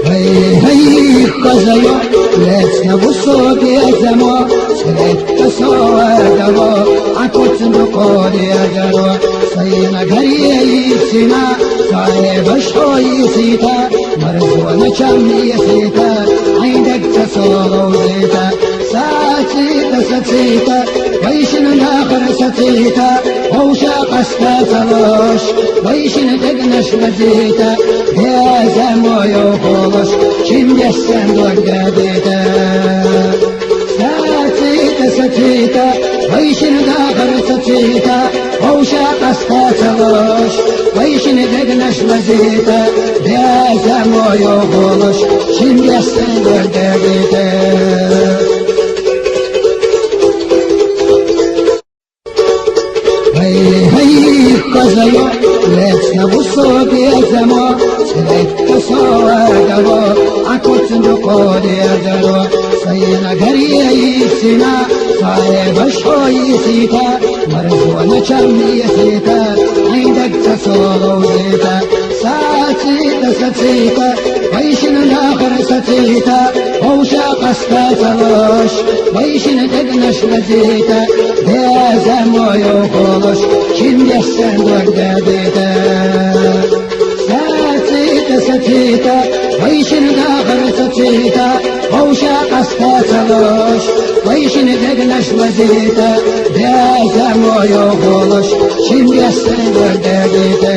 Hej, hej, kozajo, lecna u sobie zemo, srećka sovedavo, a kucem do kodjegaro, sajna garije i sina, saje bašo i sita, mrzo nećam nije sita, ajdek ca solo uzita, sacita, vajšina nahar sacita, ovša kasta caloš, vajšina tegneš vazita, gdje mojo hološ, čim jesem dogradite. Sacita, vajšina nahar sacita, ovša kasta caloš, vajšina tegneš vazita, gdje mojo hološ, čim jesem dogradite. Hej, hej, kozajo, lecna u sobie zemo, srećka sovedavo, a kucem do kodjegaro, sajna garije i sina, saje bašo i sita, mrzo nećam nije sita, ajdek ca solo uzita, sacita, vajšina nahar sacita, ovša kasta caloš, vajšina tegneš vazita, gdje mojo hološ, čim jesem dogradite. Sacita, vajšina nahar sacita, ovša kasta caloš, vajšina tegneš vazita, gdje mojo hološ, čim jesem dogradite.